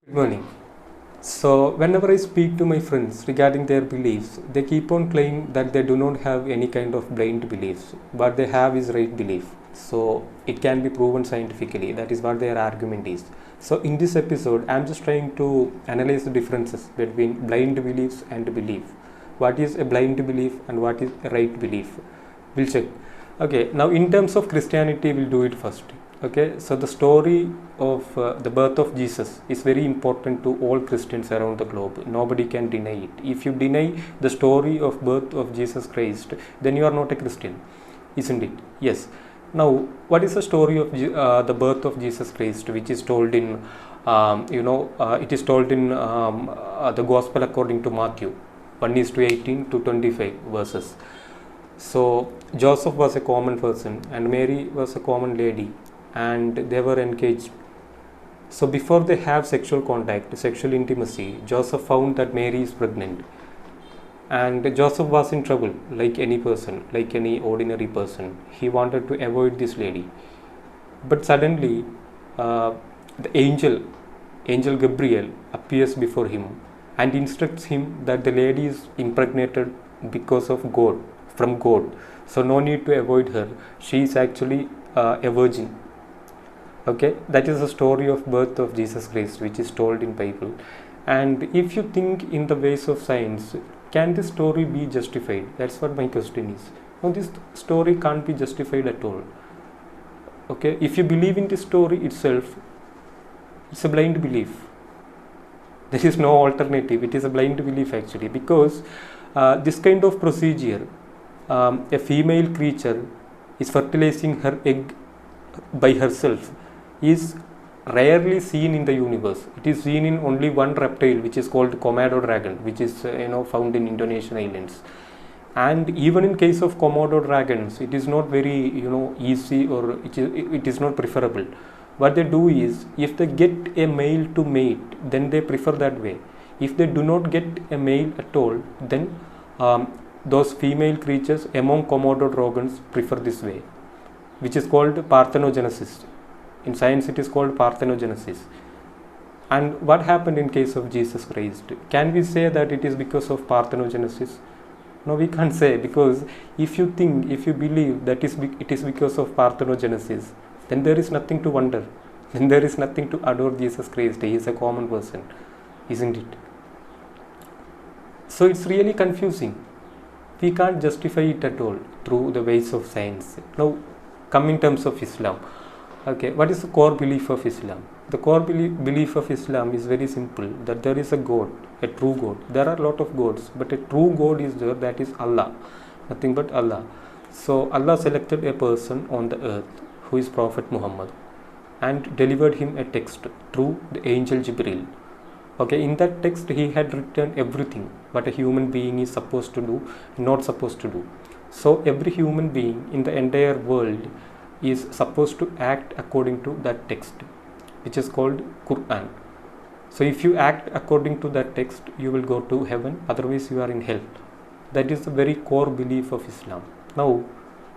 Good morning. So, whenever I speak to my friends regarding their beliefs, they keep on claiming that they do not have any kind of blind beliefs. What they have is right belief. So, it can be proven scientifically. That is what their argument is. So, in this episode, I am just trying to analyze the differences between blind beliefs and belief. What is a blind belief and what is a right belief? We'll check. Okay, now in terms of Christianity, we'll do it first. Okay, so the story of the birth of Jesus is very important to all Christians around the globe. Nobody can deny it. If you deny the story of birth of Jesus Christ, then you are not a Christian, isn't it? Yes. Now, what is the story of the birth of Jesus Christ, which is told in, it is told in the Gospel according to Matthew, 1:18 to 25 verses. So Joseph was a common person and Mary was a common lady, and they were engaged. So before they have sexual contact, sexual intimacy, Joseph found that Mary is pregnant. And Joseph was in trouble, like any person, like any ordinary person. He wanted to avoid this lady. But suddenly, the angel Gabriel, appears before him and instructs him that the lady is impregnated because of God, from God. So no need to avoid her. She is actually a virgin. Okay, that is the story of birth of Jesus Christ, which is told in Bible. And if you think in the ways of science, can this story be justified? That's what my question is. No, this story can't be justified at all. Okay, if you believe in this story itself, it's a blind belief. There is no alternative. It is a blind belief actually, because this kind of procedure, a female creature is fertilizing her egg by herself, is rarely seen in the universe. It is seen in only one reptile, which is called Komodo dragon, which is found in Indonesian islands. And even in case of Komodo dragons, it is not very easy, or it is not preferable. What they do is, if they get a male to mate, then they prefer that way. If they do not get a male at all, then those female creatures among Komodo dragons prefer this way, which is called parthenogenesis. In science, it is called parthenogenesis. And what happened in case of Jesus Christ? Can we say that it is because of parthenogenesis? No, we can't say, because if you believe that it is because of parthenogenesis, then there is nothing to wonder. Then there is nothing to adore Jesus Christ. He is a common person, isn't it? So it's really confusing. We can't justify it at all through the ways of science. Now, come in terms of Islam. Okay, what is the core belief of Islam? The core belief of Islam is very simple, that there is a God, a true God. There are a lot of gods, but a true God is there, that is Allah, nothing but Allah. So Allah selected a person on the earth who is Prophet Muhammad and delivered him a text through the angel Jibril. Okay, in that text he had written everything what a human being is supposed to do, not supposed to do. So every human being in the entire world is supposed to act according to that text, which is called Quran. So if you act according to that text, you will go to heaven, otherwise you are in hell. That is the very core belief of Islam. Now,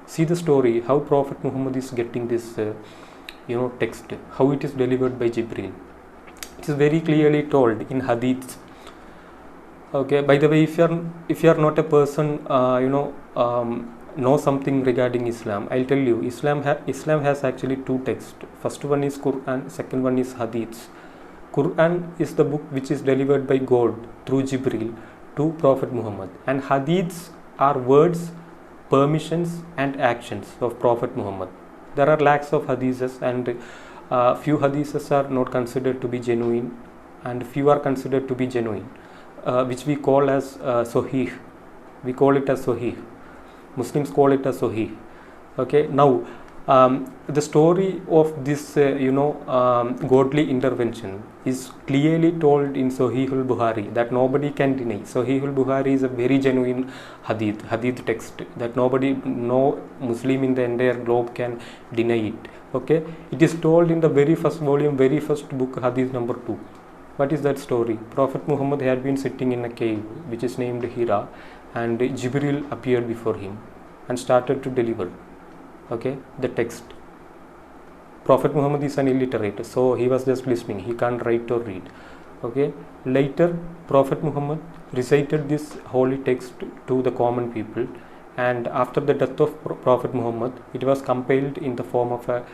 see the story, how Prophet Muhammad is getting this text, how it is delivered by Jibril. It is very clearly told in hadiths. Okay, by the way, if you are not a person know something regarding Islam, I'll tell you, Islam has actually two texts. First one is Quran, second one is hadiths. Quran is the book which is delivered by God through Jibril to Prophet Muhammad, and hadiths are words, permissions and actions of Prophet Muhammad. There are lakhs of hadiths, and few hadiths are not considered to be genuine and few are considered to be genuine, which we call as Sahih. We call it as Sahih. Muslims call it as Sahih. Okay, now the story of this godly intervention is clearly told in Sahih al-Bukhari, that nobody can deny. Sahih al-Bukhari is a very genuine hadith text that no Muslim in the entire globe can deny it. Okay, it is told in the very first volume, very first book, hadith number 2. What is that story? Prophet Muhammad had been sitting in a cave which is named Hira, and Jibril appeared before him and started to deliver the text. Prophet Muhammad is an illiterate, so he was just listening. He can't write or read. Okay, later Prophet Muhammad recited this holy text to the common people, and after the death of Prophet Muhammad, it was compiled in the form of a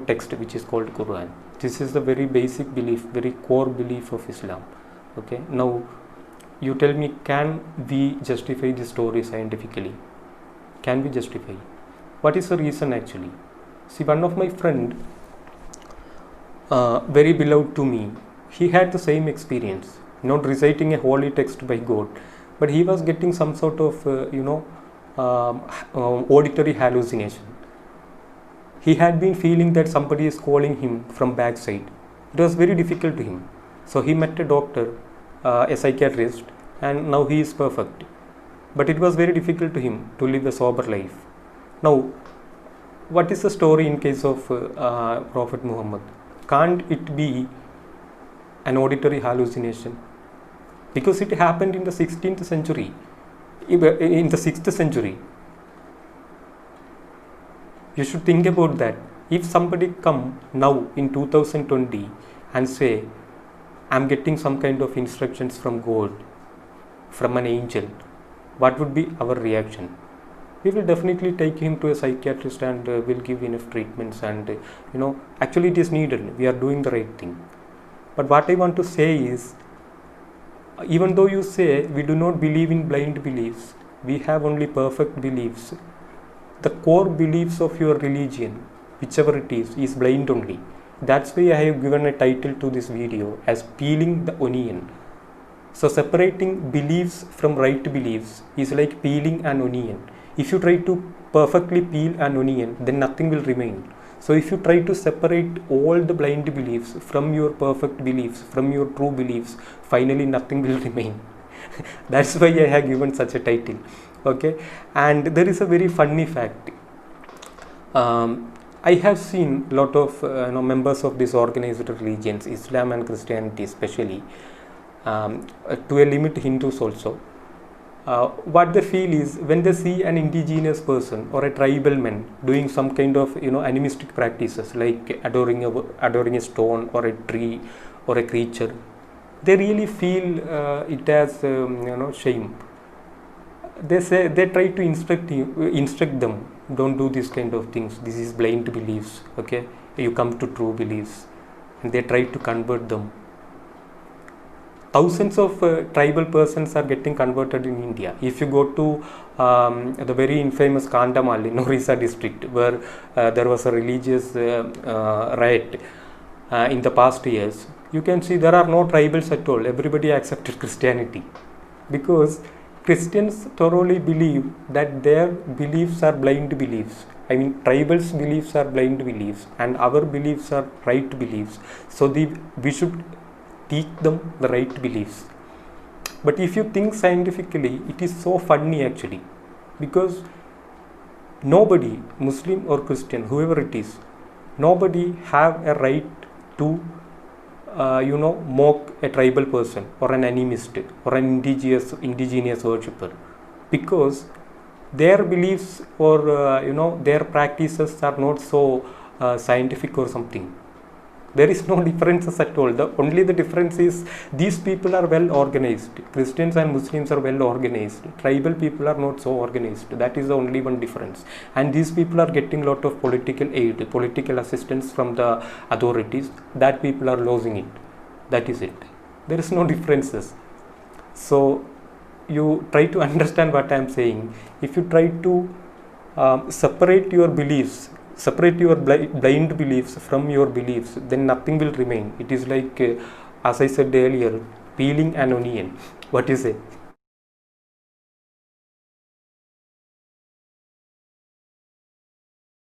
text which is called Quran. This is the very basic belief, very core belief of Islam. Okay, now you tell me, can we justify this story scientifically? Can we justify? What is the reason actually? See, one of my friend, very beloved to me, he had the same experience, not reciting a holy text by God, but he was getting some sort of auditory hallucination. He had been feeling that somebody is calling him from backside. It was very difficult to him. So he met a doctor, a psychiatrist, and now he is perfect. But it was very difficult to him to live a sober life. Now, what is the story in case of Prophet Muhammad? Can't it be an auditory hallucination? Because it happened in the 16th century, in the 6th century. You should think about that. If somebody come now in 2020 and say, I'm getting some kind of instructions from God, from an angel, what would be our reaction? We will definitely take him to a psychiatrist and will give enough treatments, and actually it is needed. We are doing the right thing. But what I want to say is, even though you say we do not believe in blind beliefs, we have only perfect beliefs. The core beliefs of your religion, whichever it is blind only. That's why I have given a title to this video as peeling the onion. So separating beliefs from right beliefs is like peeling an onion. If you try to perfectly peel an onion, then nothing will remain. So if you try to separate all the blind beliefs from your perfect beliefs, from your true beliefs, finally nothing will remain. That's why I have given such a title. Okay, and there is a very funny fact. I have seen a lot of members of these organized religions, Islam and Christianity especially, to a limit Hindus also. What they feel is, when they see an indigenous person or a tribal man doing some kind of animistic practices like adoring a stone or a tree or a creature, they really feel it as shame. They try to instruct them, don't do this kind of things, this is blind beliefs. Okay, you come to true beliefs, and they try to convert them. Thousands of tribal persons are getting converted in India. If you go to the very infamous Kandhamal in Orissa district, where there was a religious riot in the past years, you can see there are no tribals at all. Everybody accepted Christianity, because Christians thoroughly believe that their beliefs are blind beliefs. I mean, tribals' beliefs are blind beliefs, and our beliefs are right beliefs. So we should teach them the right beliefs. But if you think scientifically, it is so funny actually, because nobody, Muslim or Christian, whoever it is, nobody have a right to mock a tribal person or an animist or an indigenous worshipper, because their beliefs or their practices are not so scientific or something. There is no differences at all. Only the difference is, these people are well organized. Christians and Muslims are well organized. Tribal people are not so organized. That is the only one difference. And these people are getting a lot of political aid, political assistance from the authorities. That people are losing it. That is it. There is no differences. So you try to understand what I am saying. If you try to separate your beliefs, separate your blind beliefs from your beliefs, then nothing will remain. It is like, as I said earlier, peeling an onion. What you say?